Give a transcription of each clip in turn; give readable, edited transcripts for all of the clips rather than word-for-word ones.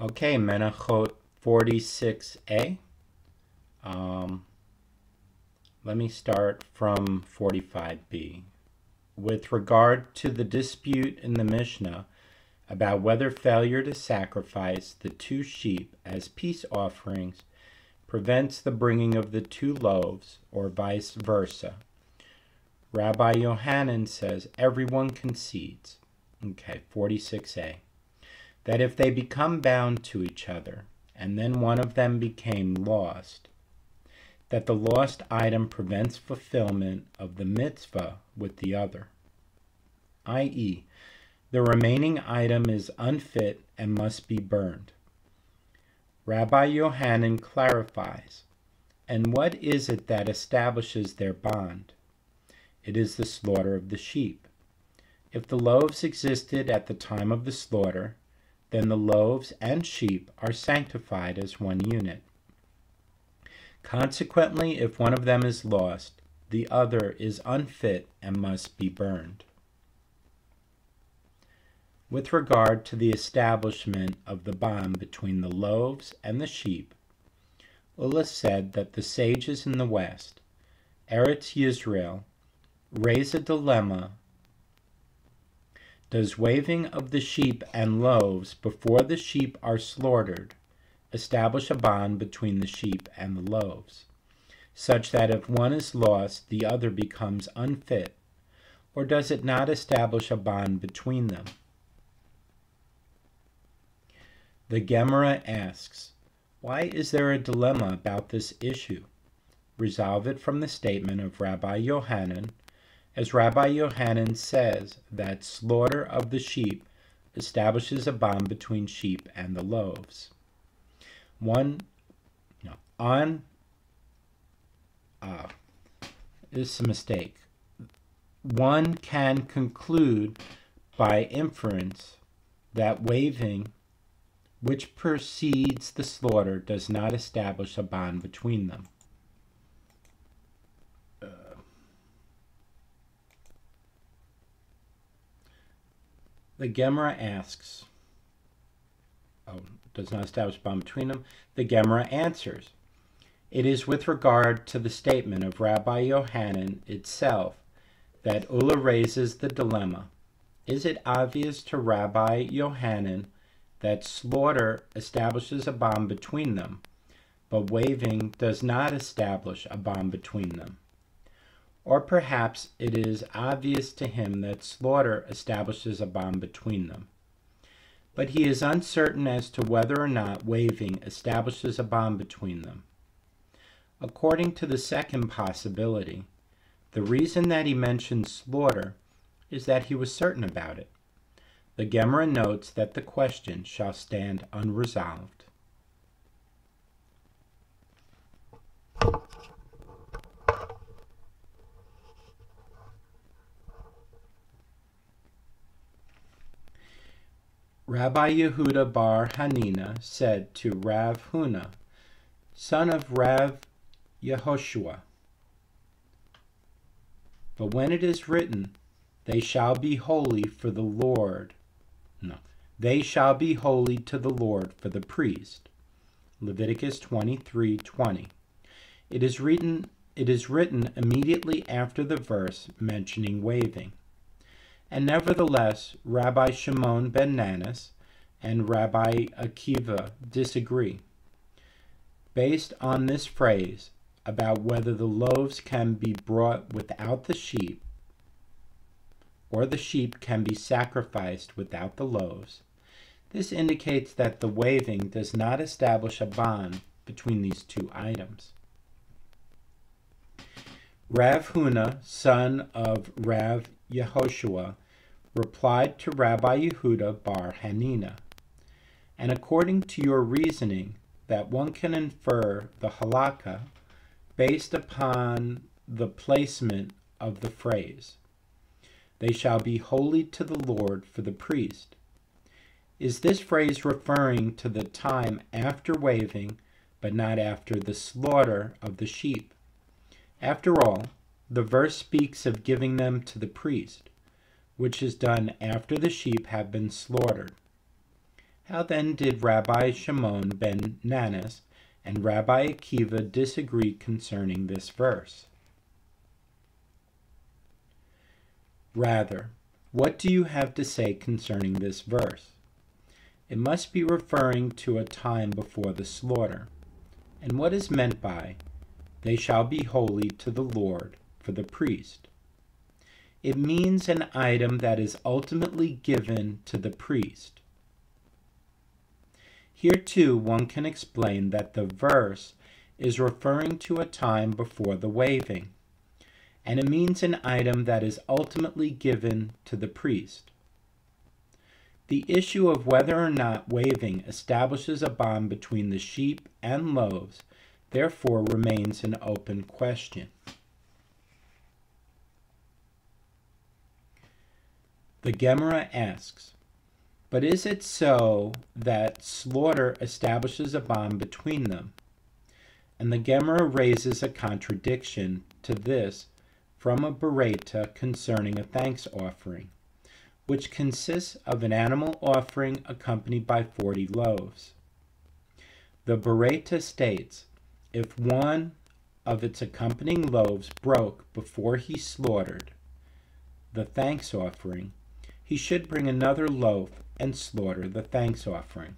Okay, Menachot 46a. Let me start from 45b. With regard to the dispute in the Mishnah about whether failure to sacrifice the 2 sheep as peace offerings prevents the bringing of the 2 loaves, or vice versa, Rabbi Yohanan says everyone concedes, okay, 46a, that if they become bound to each other, and then one of them became lost, that the lost item prevents fulfillment of the mitzvah with the other, i.e., the remaining item is unfit and must be burned. Rabbi Yohanan clarifies, and what is it that establishes their bond? It is the slaughter of the sheep. If the loaves existed at the time of the slaughter, then the loaves and sheep are sanctified as one unit. Consequently, if one of them is lost, the other is unfit and must be burned. With regard to the establishment of the bond between the loaves and the sheep, Ulla said that the sages in the West, Eretz Yisrael, raise a dilemma. Does waving of the sheep and loaves before the sheep are slaughtered establish a bond between the sheep and the loaves, such that if one is lost, the other becomes unfit, or does it not establish a bond between them? The Gemara asks, why is there a dilemma about this issue? Resolve it from the statement of Rabbi Yohanan, as Rabbi Yohanan says that slaughter of the sheep establishes a bond between sheep and the loaves. This is a mistake. One can conclude by inference that waving, which precedes the slaughter, does not establish a bond between them. The Gemara asks, does not establish a bond between them? The Gemara answers, it is with regard to the statement of Rabbi Yohanan itself that Ulla raises the dilemma. Is it obvious to Rabbi Yohanan that slaughter establishes a bond between them, but waving does not establish a bond between them? Or perhaps it is obvious to him that slaughter establishes a bond between them, but he is uncertain as to whether or not waving establishes a bond between them. According to the second possibility, the reason that he mentions slaughter is that he was certain about it. The Gemara notes that the question shall stand unresolved. Rabbi Yehuda bar Hanina said to Rav Huna, son of Rav Yehoshua, but when it is written, they shall be holy for the Lord. No, they shall be holy to the Lord for the priest. Leviticus 23:20. It is written immediately after the verse mentioning waving. And nevertheless, Rabbi Shimon ben Nanas and Rabbi Akiva disagree, based on this phrase about whether the loaves can be brought without the sheep, or the sheep can be sacrificed without the loaves. This indicates that the waving does not establish a bond between these 2 items. Rav Huna, son of Rav Yehoshua, replied to Rabbi Yehuda bar Hanina, and according to your reasoning that one can infer the halakha based upon the placement of the phrase, they shall be holy to the Lord for the priest. Is this phrase referring to the time after waving, but not after the slaughter of the sheep? After all, the verse speaks of giving them to the priest, which is done after the sheep have been slaughtered. How then did Rabbi Shimon ben Nanas and Rabbi Akiva disagree concerning this verse? Rather, what do you have to say concerning this verse? It must be referring to a time before the slaughter. And what is meant by, "They shall be holy to the Lord," for the priest? It means an item that is ultimately given to the priest. Here too one can explain that the verse is referring to a time before the waving, and it means an item that is ultimately given to the priest. The issue of whether or not waving establishes a bond between the sheep and loaves therefore remains an open question. The Gemara asks, but is it so that slaughter establishes a bond between them? And the Gemara raises a contradiction to this from a Beraita concerning a thanks offering, which consists of an animal offering accompanied by 40 loaves. The Beraita states, if one of its accompanying loaves broke before he slaughtered the thanks offering, he should bring another loaf and slaughter the thanks offering.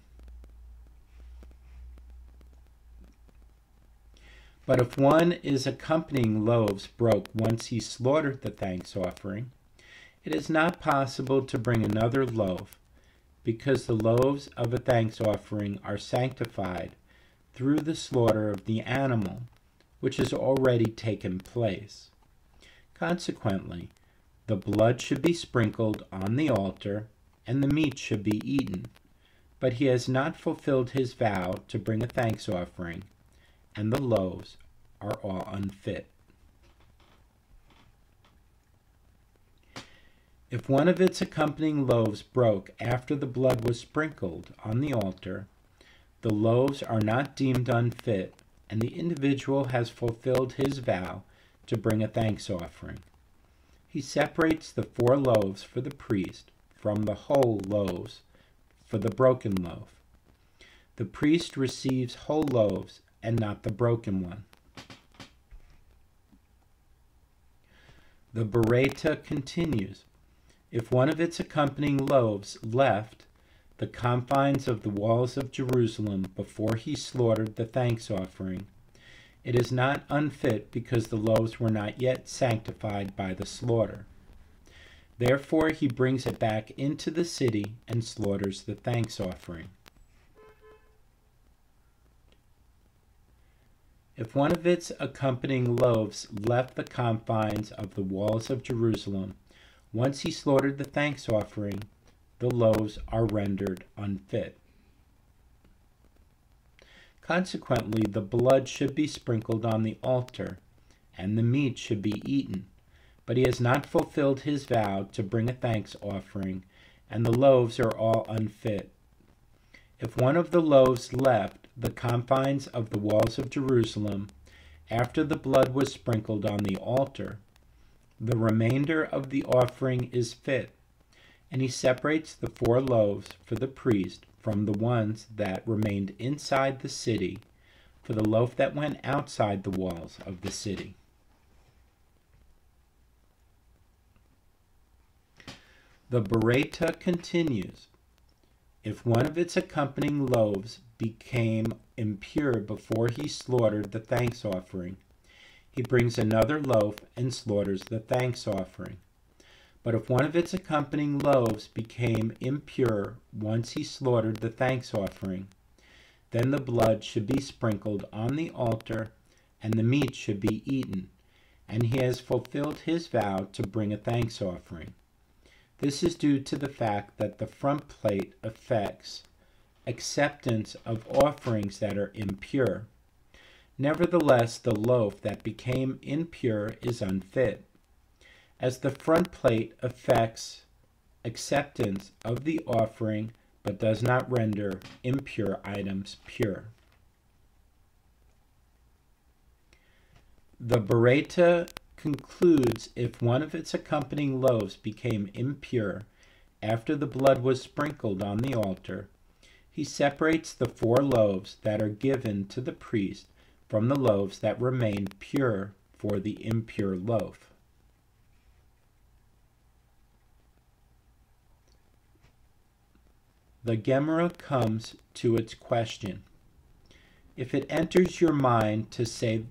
But if one is accompanying loaves broke once he slaughtered the thanks offering, it is not possible to bring another loaf, because the loaves of a thanks offering are sanctified through the slaughter of the animal, which has already taken place. Consequently, the blood should be sprinkled on the altar, and the meat should be eaten. But he has not fulfilled his vow to bring a thanks offering, and the loaves are all unfit. If one of its accompanying loaves broke after the blood was sprinkled on the altar, the loaves are not deemed unfit, and the individual has fulfilled his vow to bring a thanks offering. He separates the 4 loaves for the priest from the whole loaves for the broken loaf. The priest receives whole loaves and not the broken one. The Beraita continues, if one of its accompanying loaves left the confines of the walls of Jerusalem before he slaughtered the thanks offering, it is not unfit because the loaves were not yet sanctified by the slaughter. Therefore he brings it back into the city and slaughters the thanks offering. If one of its accompanying loaves left the confines of the walls of Jerusalem, once he slaughtered the thanks offering, the loaves are rendered unfit. Consequently, the blood should be sprinkled on the altar, and the meat should be eaten. But he has not fulfilled his vow to bring a thanks offering, and the loaves are all unfit. If one of the loaves left the confines of the walls of Jerusalem after the blood was sprinkled on the altar, the remainder of the offering is fit, and he separates the 4 loaves for the priest from the ones that remained inside the city for the loaf that went outside the walls of the city. The Beraita continues, if one of its accompanying loaves became impure before he slaughtered the thanks offering, he brings another loaf and slaughters the thanks offering. But if one of its accompanying loaves became impure once he slaughtered the thanks offering, then the blood should be sprinkled on the altar, and the meat should be eaten, and he has fulfilled his vow to bring a thanks offering. This is due to the fact that the front plate affects acceptance of offerings that are impure. Nevertheless, the loaf that became impure is unfit, as the front plate affects acceptance of the offering but does not render impure items pure. The Beraita concludes if one of its accompanying loaves became impure after the blood was sprinkled on the altar, He separates the 4 loaves that are given to the priest from the loaves that remain pure for the impure loaf. The Gemara comes to its question. If it enters your mind to say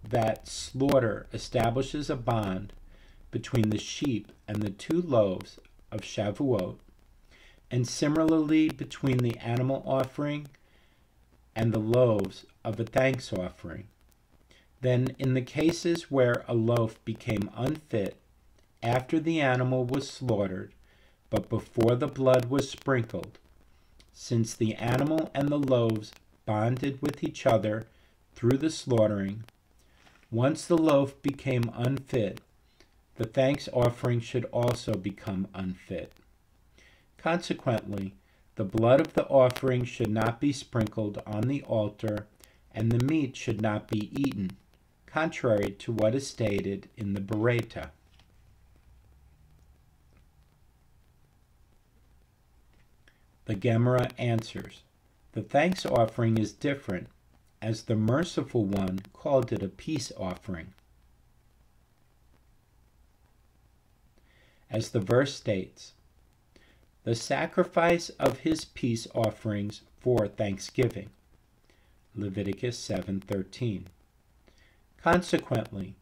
that slaughter establishes a bond between the sheep and the 2 loaves of Shavuot, and similarly between the animal offering and the loaves of a thanks offering, then in the cases where a loaf became unfit after the animal was slaughtered, but before the blood was sprinkled, since the animal and the loaves bonded with each other through the slaughtering, once the loaf became unfit, the thanks offering should also become unfit. Consequently, the blood of the offering should not be sprinkled on the altar, and the meat should not be eaten, contrary to what is stated in the Bereta. The Gemara answers, the thanks offering is different, as the merciful one called it a peace offering. As the verse states, the sacrifice of his peace offerings for thanksgiving. Leviticus 7:13. Consequently,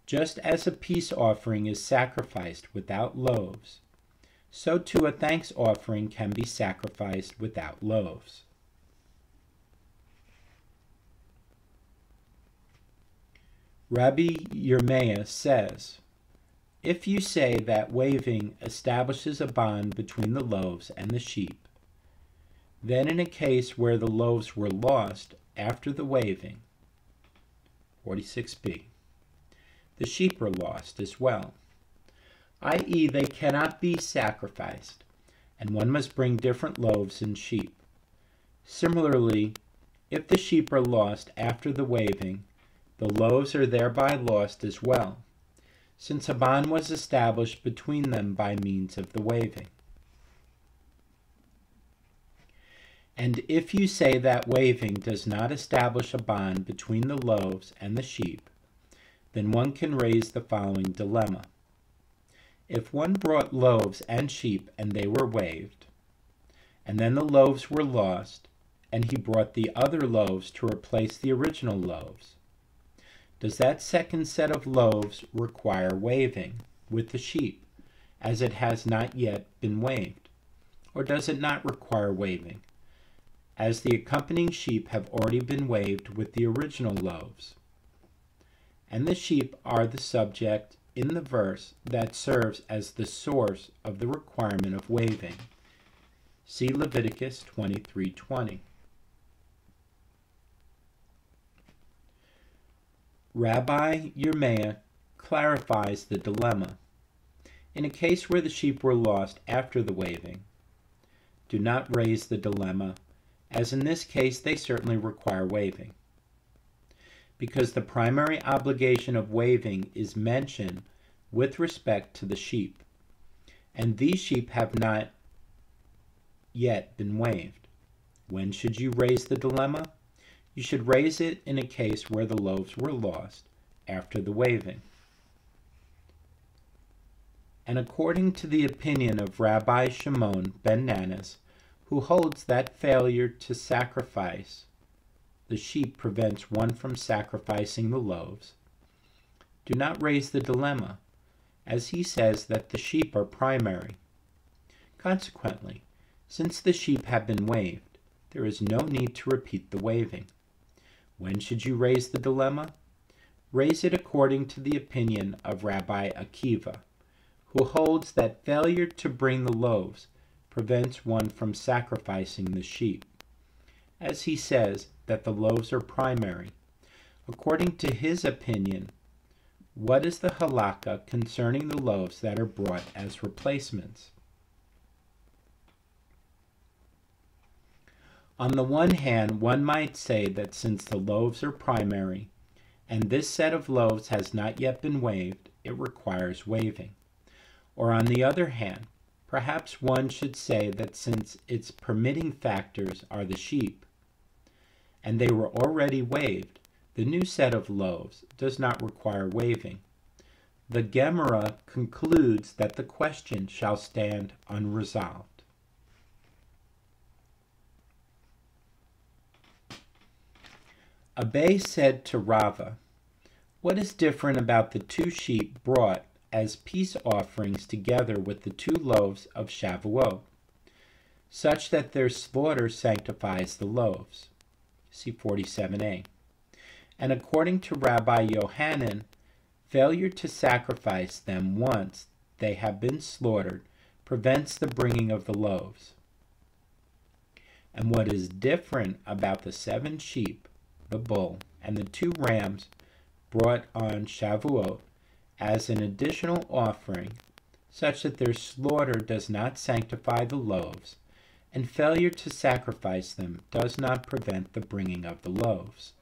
just as a peace offering is sacrificed without loaves, so too a thanks offering can be sacrificed without loaves. Rabbi Yirmiyah says, if you say that waving establishes a bond between the loaves and the sheep, then in a case where the loaves were lost after the waving, 46b, the sheep are lost as well, i.e. they cannot be sacrificed, and one must bring different loaves and sheep. Similarly, if the sheep are lost after the waving, the loaves are thereby lost as well, since a bond was established between them by means of the waving. And if you say that waving does not establish a bond between the loaves and the sheep, then one can raise the following dilemma. If one brought loaves and sheep and they were waved, and then the loaves were lost, and he brought the other loaves to replace the original loaves, does that second set of loaves require waving with the sheep, as it has not yet been waved? Or does it not require waving, as the accompanying sheep have already been waved with the original loaves? And the sheep are the subject in the verse that serves as the source of the requirement of waving. See Leviticus 23:20. Rabbi Yirmiyah clarifies the dilemma. In a case where the sheep were lost after the waving, do not raise the dilemma, as in this case they certainly require waving, because the primary obligation of waving is mentioned with respect to the sheep, and these sheep have not yet been waved. When should you raise the dilemma? You should raise it in a case where the loaves were lost after the waving. And according to the opinion of Rabbi Shimon ben Nanas, who holds that failure to sacrifice the sheep prevents one from sacrificing the loaves, do not raise the dilemma, as he says that the sheep are primary. Consequently, since the sheep have been waved, there is no need to repeat the waving. When should you raise the dilemma? Raise it according to the opinion of Rabbi Akiva, who holds that failure to bring the loaves prevents one from sacrificing the sheep, as he says that the loaves are primary. According to his opinion, what is the halakha concerning the loaves that are brought as replacements? On the one hand, one might say that since the loaves are primary, and this set of loaves has not yet been waved, it requires waving. Or on the other hand, Perhaps one should say that since its permitting factors are the sheep, and they were already waved, the new set of loaves does not require waving. The Gemara concludes that the question shall stand unresolved. Abai said to Rava, "What is different about the 2 sheep brought as peace offerings together with the 2 loaves of Shavuot, such that their slaughter sanctifies the loaves?" See 47a. And according to Rabbi Yohanan, failure to sacrifice them once they have been slaughtered prevents the bringing of the loaves. And what is different about the 7 sheep, the bull, and the 2 rams brought on Shavuot as an additional offering, such that their slaughter does not sanctify the loaves, and failure to sacrifice them does not prevent the bringing of the loaves?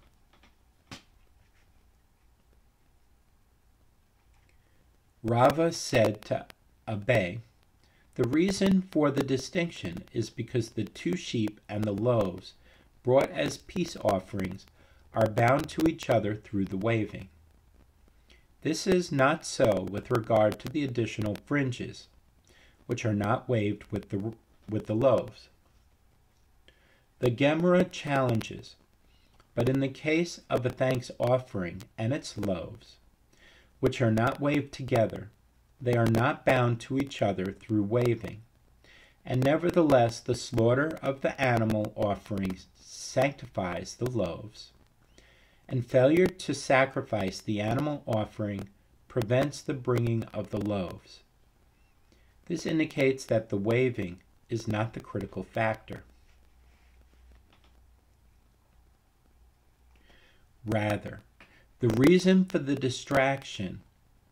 Rava said to Abai, "The reason for the distinction is because the 2 sheep and the loaves brought as peace offerings are bound to each other through the waving. This is not so with regard to the additional fringes, which are not waved with the loaves." The Gemara challenges, but in the case of a thanks offering and its loaves, which are not waved together, they are not bound to each other through waving, and nevertheless the slaughter of the animal offerings sanctifies the loaves, and failure to sacrifice the animal offering prevents the bringing of the loaves. This indicates that the waving is not the critical factor. Rather, the reason for the distraction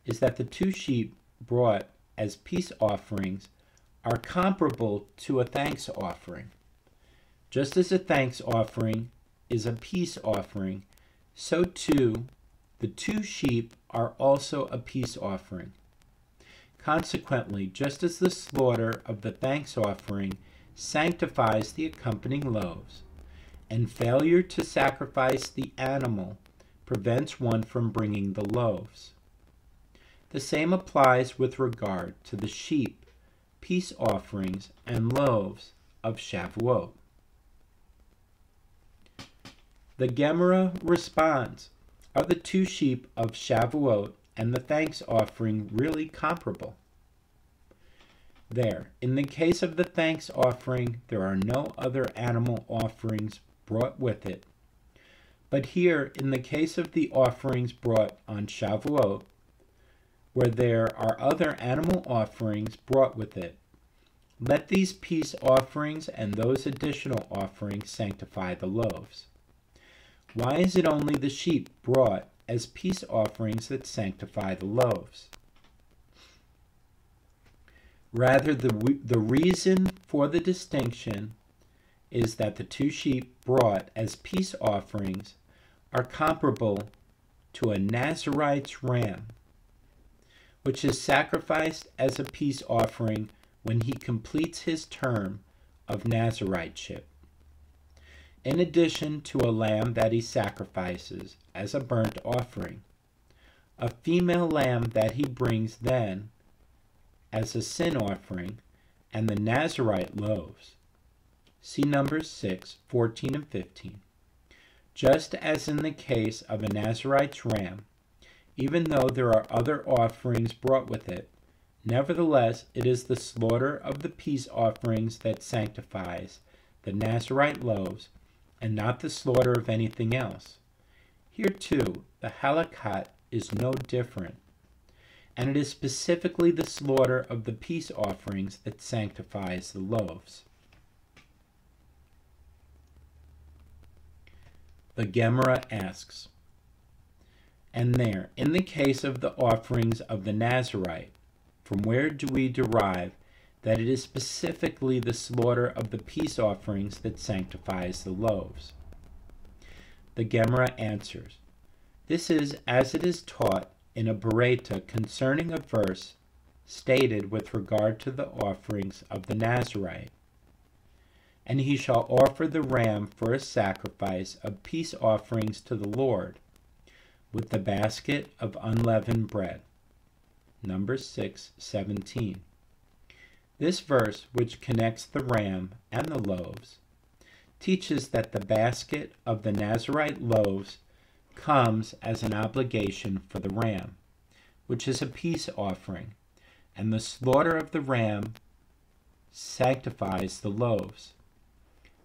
is that the 2 sheep brought as peace offerings are comparable to a thanks offering. Just as a thanks offering is a peace offering, so too the 2 sheep are also a peace offering. Consequently, just as the slaughter of the thanks offering sanctifies the accompanying loaves, and failure to sacrifice the animal prevents one from bringing the loaves, the same applies with regard to the sheep, peace offerings, and loaves of Shavuot. The Gemara responds, are the 2 sheep of Shavuot and the thanks offering really comparable? There, in the case of the thanks offering, there are no other animal offerings brought with it. But here, in the case of the offerings brought on Shavuot, where there are other animal offerings brought with it, let these peace offerings and those additional offerings sanctify the loaves. Why is it only the sheep brought as peace offerings that sanctify the loaves? Rather, the reason for the distinction is that the 2 sheep brought as peace offerings are comparable to a Nazarite's ram, which is sacrificed as a peace offering when he completes his term of Nazariteship, in addition to a lamb that he sacrifices as a burnt offering, a female lamb that he brings then as a sin offering, and the Nazarite loaves. See Numbers 6, 14 and 15. Just as in the case of a Nazarite's ram, even though there are other offerings brought with it, nevertheless it is the slaughter of the peace offerings that sanctifies the Nazarite loaves, and not the slaughter of anything else. Here too, the halakha is no different, and it is specifically the slaughter of the peace offerings that sanctifies the loaves. The Gemara asks, and there, in the case of the offerings of the Nazarite, from where do we derive that it is specifically the slaughter of the peace offerings that sanctifies the loaves? The Gemara answers, this is as it is taught in a Bereta concerning a verse stated with regard to the offerings of the Nazarite. And he shall offer the ram for a sacrifice of peace offerings to the Lord, with the basket of unleavened bread. Numbers 6:17. This verse, which connects the ram and the loaves, teaches that the basket of the Nazarite loaves comes as an obligation for the ram, which is a peace offering, and the slaughter of the ram sanctifies the loaves.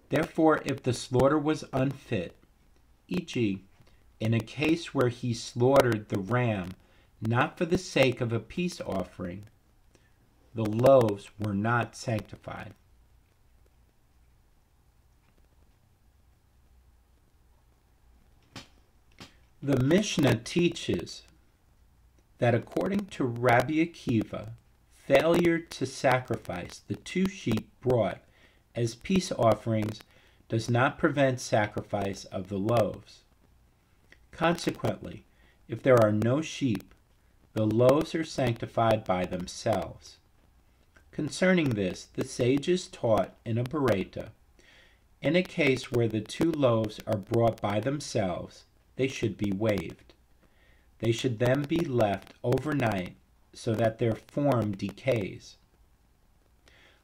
Therefore, if the slaughter was unfit, e.g., in a case where he slaughtered the ram not for the sake of a peace offering, the loaves were not sanctified. The Mishnah teaches that according to Rabbi Akiva, failure to sacrifice the 2 sheep brought as peace offerings does not prevent sacrifice of the loaves. Consequently, if there are no sheep, the loaves are sanctified by themselves. Concerning this, the sages taught in a Baraita, in a case where the 2 loaves are brought by themselves, they should be waived. They should then be left overnight so that their form decays,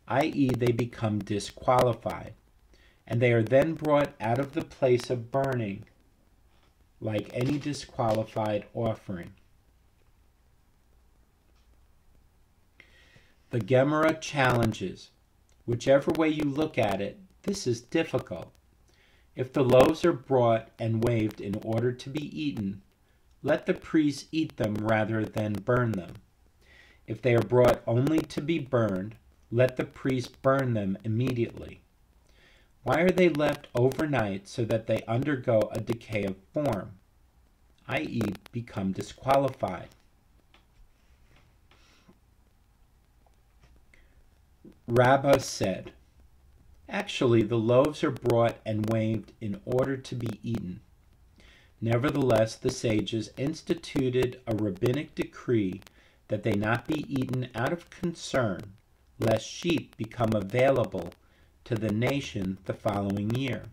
i.e., they become disqualified, and they are then brought out of the place of burning like any disqualified offering. The Gemara challenges, whichever way you look at it, this is difficult. If the loaves are brought and waived in order to be eaten, let the priest eat them rather than burn them. If they are brought only to be burned, let the priest burn them immediately. Why are they left overnight so that they undergo a decay of form, i.e., become disqualified? Rabbah said, actually, the loaves are brought and waived in order to be eaten. Nevertheless, the sages instituted a rabbinic decree that they not be eaten out of concern, lest sheep become available to the nation the following year.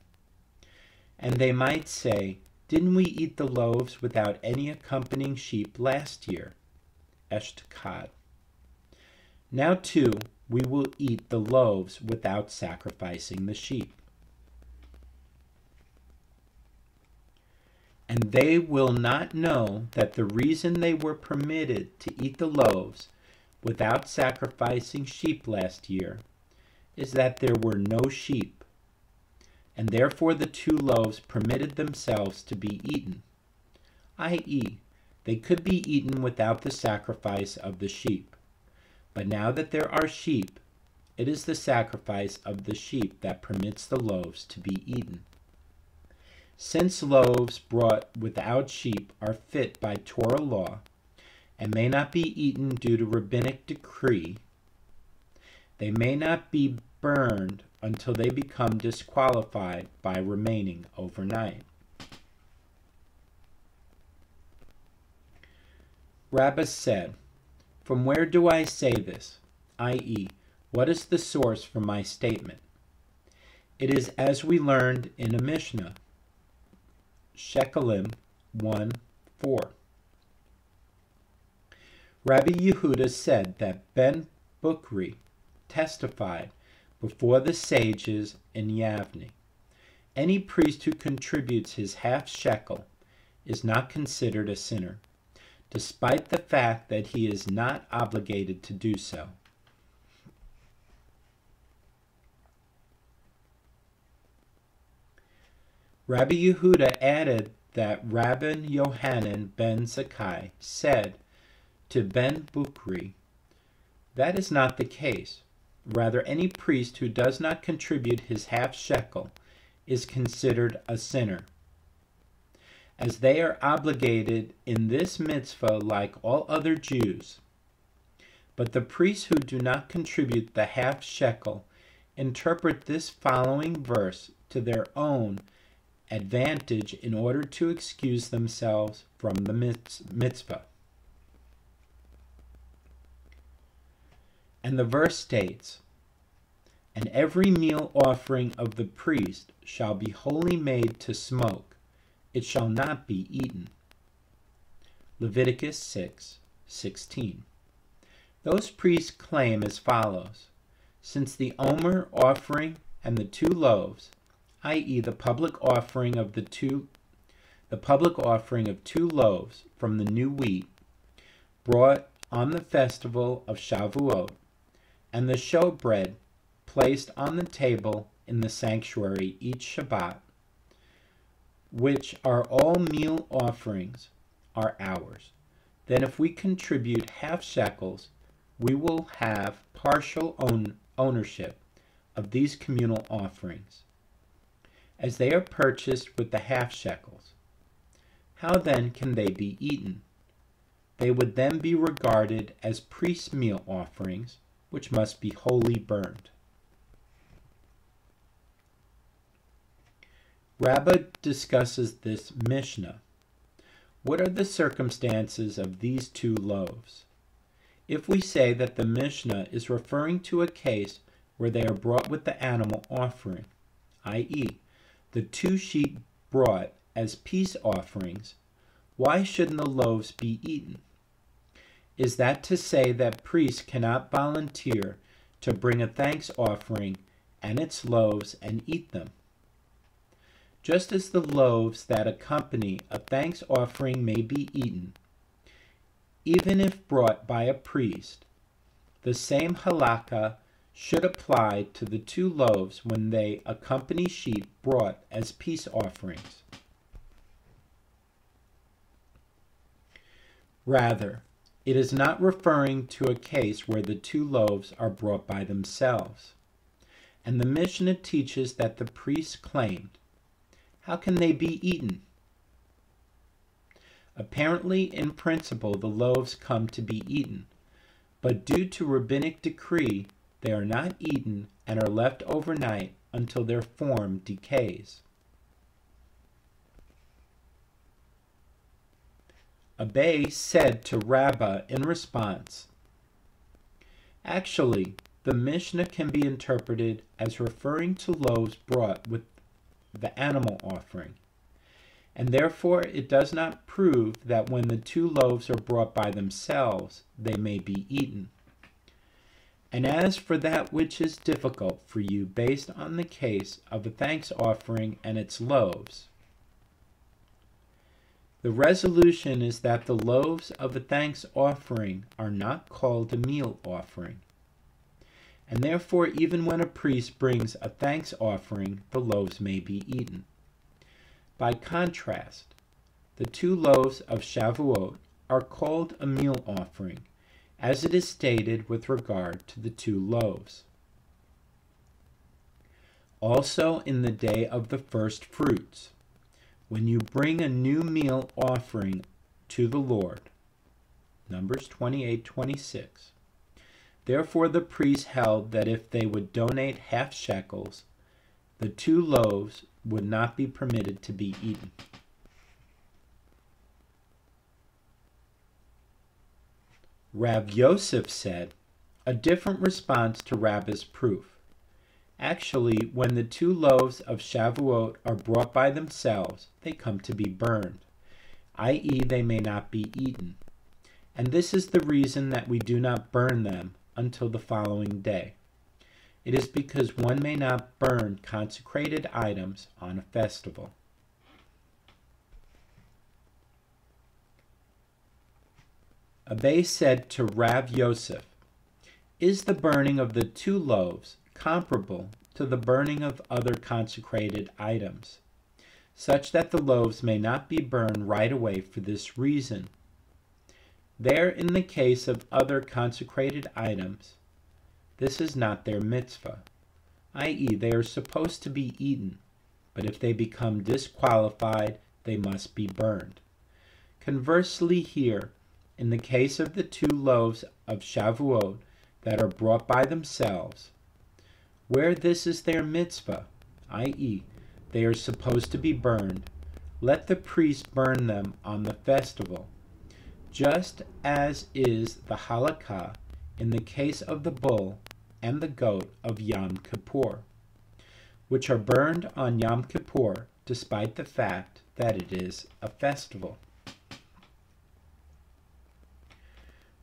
And they might say, didn't we eat the loaves without any accompanying sheep last year? Eshtakad. Now too, we will eat the loaves without sacrificing the sheep. And they will not know that the reason they were permitted to eat the loaves without sacrificing sheep last year is that there were no sheep, and therefore the 2 loaves permitted themselves to be eaten, i.e., they could be eaten without the sacrifice of the sheep. But now that there are sheep, it is the sacrifice of the sheep that permits the loaves to be eaten. Since loaves brought without sheep are fit by Torah law and may not be eaten due to rabbinic decree, they may not be burned until they become disqualified by remaining overnight. Rabbah said, from where do I say this, i.e., what is the source for my statement? It is as we learned in a Mishnah, Shekalim 1:4. Rabbi Yehuda said that Ben Bukri testified before the sages in Yavne. Any priest who contributes his half shekel is not considered a sinner, despite the fact that he is not obligated to do so. Rabbi Yehuda added that Rabban Yohanan ben Zakkai said to Ben Bukri, that is not the case. Rather, any priest who does not contribute his half shekel is considered a sinner, as they are obligated in this mitzvah like all other Jews. But the priests who do not contribute the half shekel interpret this following verse to their own advantage in order to excuse themselves from the mitzvah. And the verse states, "And every meal offering of the priest shall be wholly made to smoke, it shall not be eaten." Leviticus 6:16. Those priests claim as follows: since the omer offering and the 2 loaves, i.e. the public offering of 2 loaves from the new wheat, brought on the festival of Shavuot, and the showbread placed on the table in the sanctuary each Shabbat, which are all meal offerings, are ours. Then if we contribute half shekels, we will have partial ownership of these communal offerings, as they are purchased with the half shekels. How then can they be eaten? They would then be regarded as priest's meal offerings, which must be wholly burned. Rabbah discusses this Mishnah. What are the circumstances of these 2 loaves? If we say that the Mishnah is referring to a case where they are brought with the animal offering, i.e., the 2 sheep brought as peace offerings, why shouldn't the loaves be eaten? Is that to say that priests cannot volunteer to bring a thanks offering and its loaves and eat them? Just as the loaves that accompany a thanks offering may be eaten, even if brought by a priest, the same halakha should apply to the 2 loaves when they accompany sheep brought as peace offerings. Rather, it is not referring to a case where the 2 loaves are brought by themselves. And the Mishnah teaches that the priests claimed, how can they be eaten? Apparently, in principle, the loaves come to be eaten, but due to rabbinic decree, they are not eaten and are left overnight until their form decays. Abai said to Rabbah in response, actually, the Mishnah can be interpreted as referring to loaves brought with the animal offering, and therefore it does not prove that when the 2 loaves are brought by themselves, they may be eaten. And as for that which is difficult for you based on the case of a thanks offering and its loaves, the resolution is that the loaves of a thanks offering are not called a meal offering, and therefore even when a priest brings a thanks offering, the loaves may be eaten. By contrast, the 2 loaves of Shavuot are called a meal offering, as it is stated with regard to the 2 loaves. Also in the day of the first fruits, when you bring a new meal offering to the Lord. Numbers 28:26. Therefore the priests held that if they would donate half shekels, the 2 loaves would not be permitted to be eaten. Rav Yosef said, a different response to Rabbah's proof. Actually, when the 2 loaves of Shavuot are brought by themselves, they come to be burned, i.e. they may not be eaten. And this is the reason that we do not burn them until the following day. It is because one may not burn consecrated items on a festival. Abai said to Rav Yosef, is the burning of the 2 loaves comparable to the burning of other consecrated items, such that the loaves may not be burned right away for this reason? There, in the case of other consecrated items, this is not their mitzvah, i.e. they are supposed to be eaten, but if they become disqualified, they must be burned. Conversely here, in the case of the 2 loaves of Shavuot that are brought by themselves, where this is their mitzvah, i.e. they are supposed to be burned, let the priest burn them on the festival, just as is the halakha in the case of the bull and the goat of Yom Kippur, which are burned on Yom Kippur despite the fact that it is a festival.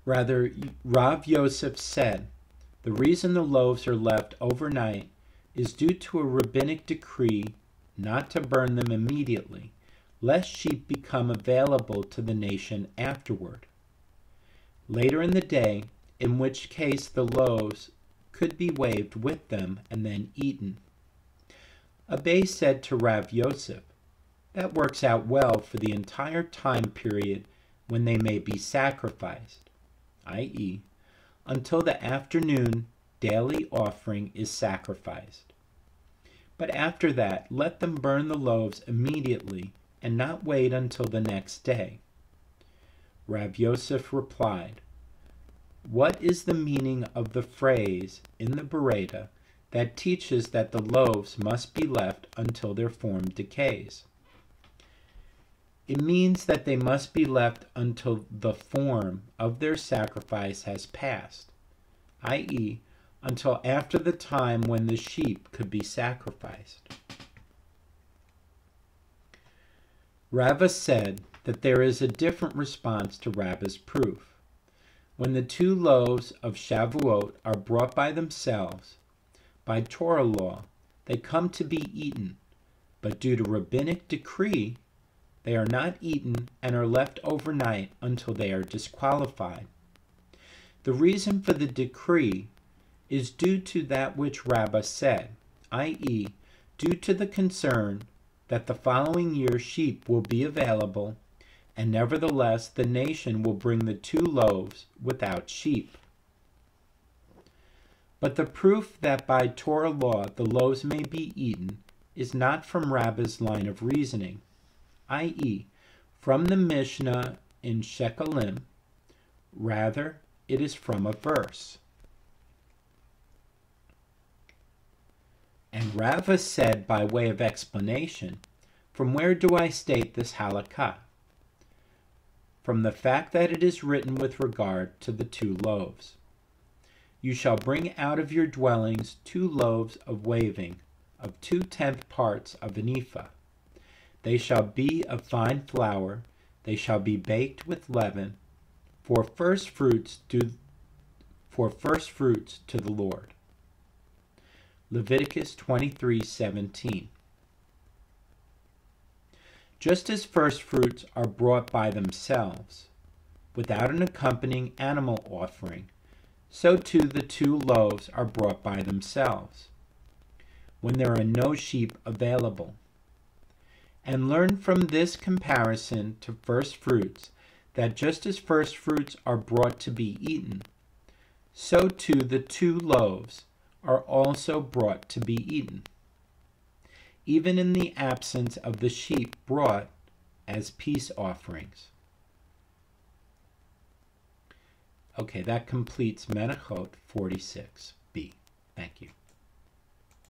Rather, Rav Yosef said, the reason the loaves are left overnight is due to a rabbinic decree not to burn them immediately, lest sheep become available to the nation afterward. Later in the day, in which case the loaves could be waved with them and then eaten. Abai said to Rav Yosef, that works out well for the entire time period when they may be sacrificed, i.e., until the afternoon daily offering is sacrificed. But after that, let them burn the loaves immediately and not wait until the next day. Rav Yosef replied, what is the meaning of the phrase in the Bereta that teaches that the loaves must be left until their form decays? It means that they must be left until the form of their sacrifice has passed, i.e., until after the time when the sheep could be sacrificed. Rava said that there is a different response to Rava's proof. When the 2 loaves of Shavuot are brought by themselves, by Torah law, they come to be eaten, but due to rabbinic decree, they are not eaten and are left overnight until they are disqualified. The reason for the decree is due to that which Rabbah said, i.e., due to the concern that the following year sheep will be available, and nevertheless the nation will bring the 2 loaves without sheep. But the proof that by Torah law the loaves may be eaten is not from Rabbah's line of reasoning, i.e., from the Mishnah in Shekalim. Rather, it is from a verse. And Rava said by way of explanation, from where do I state this halakha? From the fact that it is written with regard to the 2 loaves. You shall bring out of your dwellings 2 loaves of waving, of 2/10 parts of an ephah. They shall be of fine flour, they shall be baked with leaven, for first fruits to the Lord. Leviticus 23:17. Just as first fruits are brought by themselves, without an accompanying animal offering, so too the 2 loaves are brought by themselves, when there are no sheep available. And learn from this comparison to first fruits that just as first fruits are brought to be eaten, so too the 2 loaves are also brought to be eaten, even in the absence of the sheep brought as peace offerings. Okay, that completes Menachot 46b. Thank you.